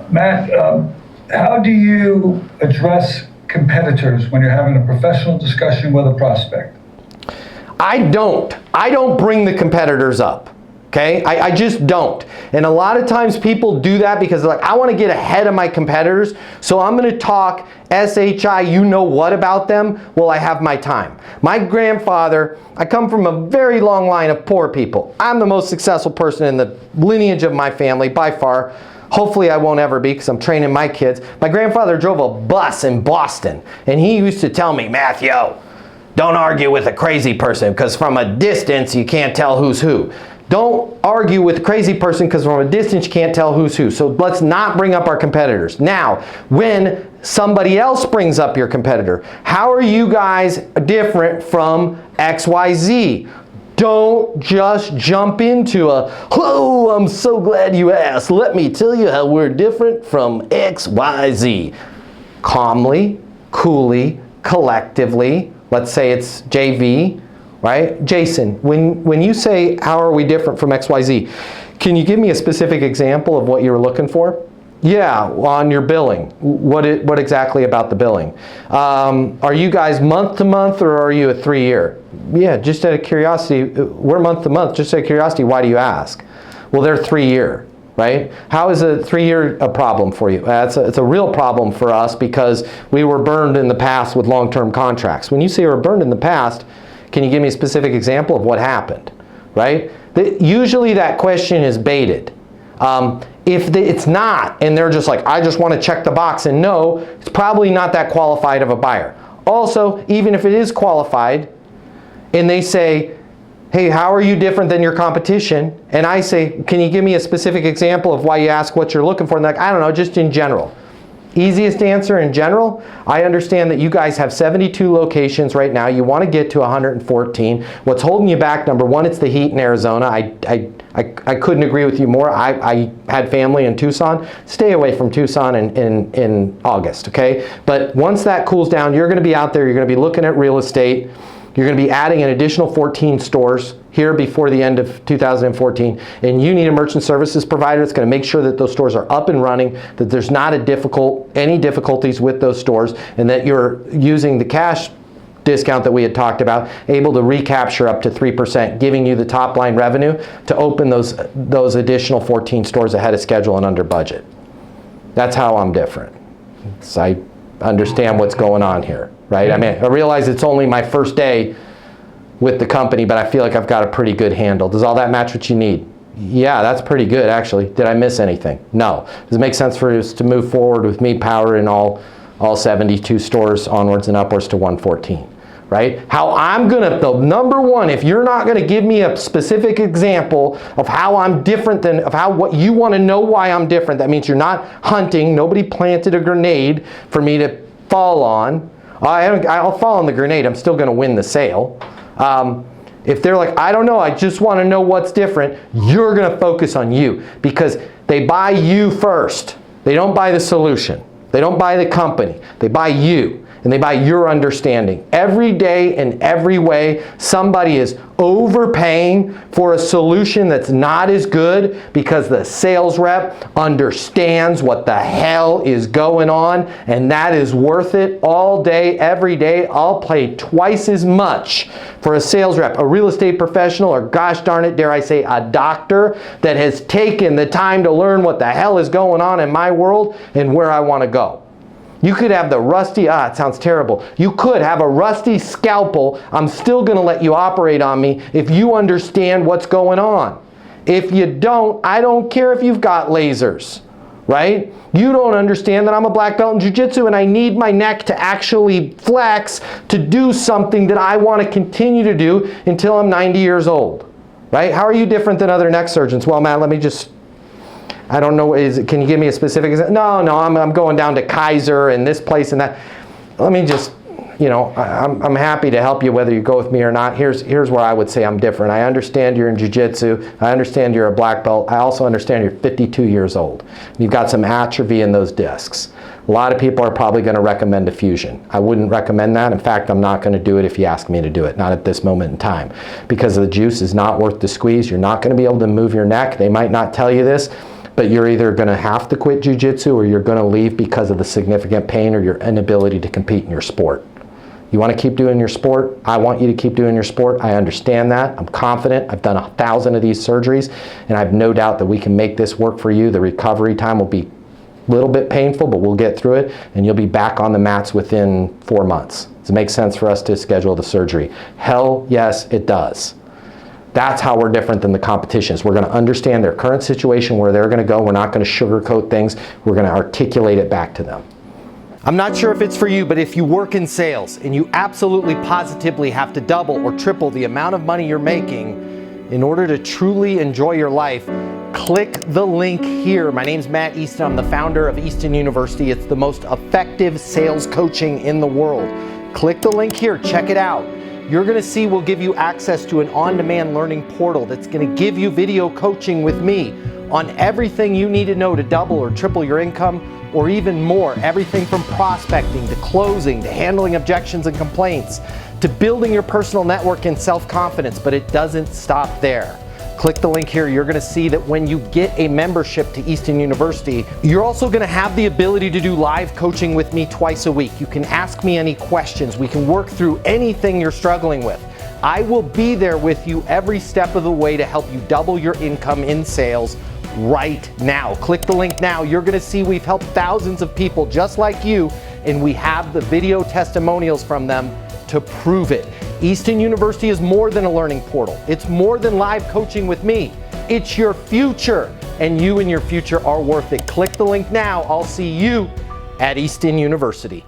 Matt, how do you address competitors when you're having a professional discussion with a prospect? I don't bring the competitors up. Okay, I just don't. And a lot of times people do that because they're like, I want to get ahead of my competitors, so I'm going to talk SHI, you know what about them? Well, I have my time. My grandfather, I come from a very long line of poor people. I'm the most successful person in the lineage of my family by far. Hopefully I won't ever be because I'm training my kids. My grandfather drove a bus in Boston, and he used to tell me, Matthew, don't argue with a crazy person because from a distance you can't tell who's who. Don't argue with a crazy person because from a distance you can't tell who's who. So let's not bring up our competitors. Now, when somebody else brings up your competitor, how are you guys different from XYZ? Don't just jump into oh, I'm so glad you asked. Let me tell you how we're different from XYZ. Calmly, coolly, collectively, let's say it's JV, right? Jason, when you say, how are we different from XYZ, can you give me a specific example of what you were looking for? Yeah, on your billing. What exactly about the billing? Are you guys month to month or are you a 3-year? Yeah, just out of curiosity, we're month to month. Just out of curiosity, why do you ask? Well, they're 3-year. Right? How is a 3-year a problem for you? It's a real problem for us because we were burned in the past with long-term contracts. When you say we're burned in the past, can you give me a specific example of what happened? Right? Usually that question is baited. If it's not, and they're just like, I just want to check the box and no, it's probably not that qualified of a buyer. Also, even if it is qualified, and they say, hey, how are you different than your competition? And I say, can you give me a specific example of why you ask what you're looking for? And they're like, I don't know, just in general. Easiest answer in general, I understand that you guys have 72 locations right now. You want to get to 114. What's holding you back, number one, it's the heat in Arizona. I couldn't agree with you more. I had family in Tucson. Stay away from Tucson in August, okay? But once that cools down, you're going to be out there. You're going to be looking at real estate. You're going to be adding an additional 14 stores here before the end of 2014, and you need a merchant services provider that's going to make sure that those stores are up and running, that there's not any difficulties with those stores, and that you're using the cash discount that we had talked about, able to recapture up to 3%, giving you the top line revenue to open those additional 14 stores ahead of schedule and under budget. That's how I'm different. So I understand what's going on here. Right? I mean, I realize it's only my first day with the company, but I feel like I've got a pretty good handle. Does all that match what you need? Yeah, that's pretty good, actually. Did I miss anything? No. Does it make sense for us to move forward with me powering all 72 stores onwards and upwards to 114? Right? How I'm gonna, the number one, if you're not gonna give me a specific example of how I'm different than, what you wanna know why I'm different, that means you're not hunting, nobody planted a grenade for me to fall on. I'll fall on the grenade, I'm still going to win the sale. If they're like, I don't know, I just want to know what's different, you're going to focus on you because they buy you first. They don't buy the solution. They don't buy the company. They buy you. And they buy your understanding. Every day in every way, somebody is overpaying for a solution that's not as good because the sales rep understands what the hell is going on, and that is worth it all day, every day. I'll pay twice as much for a sales rep, a real estate professional, or gosh darn it, dare I say, a doctor that has taken the time to learn what the hell is going on in my world and where I want to go. You could have the rusty, it sounds terrible. You could have a rusty scalpel. I'm still going to let you operate on me if you understand what's going on. If you don't, I don't care if you've got lasers, right? You don't understand that I'm a black belt in jiu-jitsu and I need my neck to actually flex to do something that I want to continue to do until I'm 90 years old, right? How are you different than other neck surgeons? Well, Matt, let me just... I don't know, can you give me a specific example? No, I'm going down to Kaiser and this place and that. Let me just, I'm happy to help you whether you go with me or not. Here's where I would say I'm different. I understand you're in jiu-jitsu. I understand you're a black belt. I also understand you're 52 years old. You've got some atrophy in those discs. A lot of people are probably going to recommend a fusion. I wouldn't recommend that. In fact, I'm not going to do it if you ask me to do it, not at this moment in time. Because the juice is not worth the squeeze. You're not going to be able to move your neck. They might not tell you this, But you're either going to have to quit jiu-jitsu or you're going to leave because of the significant pain or your inability to compete in your sport. You want to keep doing your sport? I want you to keep doing your sport. I understand that. I'm confident. I've done 1,000 of these surgeries, and I have no doubt that we can make this work for you. The recovery time will be a little bit painful, but we'll get through it, and you'll be back on the mats within 4 months. Does it make sense for us to schedule the surgery? Hell yes, it does. That's how we're different than the competitions. We're going to understand their current situation, where they're going to go. We're not going to sugarcoat things. We're going to articulate it back to them. I'm not sure if it's for you, but if you work in sales and you absolutely positively have to double or triple the amount of money you're making in order to truly enjoy your life, click the link here. My name's Matt Easton. I'm the founder of Easton University. It's the most effective sales coaching in the world. Click the link here. Check it out. You're going to see we'll give you access to an on-demand learning portal that's going to give you video coaching with me on everything you need to know to double or triple your income, or even more. Everything from prospecting to closing to handling objections and complaints to building your personal network and self-confidence. But it doesn't stop there. Click the link here. You're going to see that when you get a membership to Easton University, you're also going to have the ability to do live coaching with me twice a week. You can ask me any questions. We can work through anything you're struggling with. I will be there with you every step of the way to help you double your income in sales right now. Click the link now. You're going to see we've helped thousands of people just like you, and we have the video testimonials from them to prove it. Easton University is more than a learning portal. It's more than live coaching with me. It's your future, and you and your future are worth it. Click the link now. I'll see you at Easton University.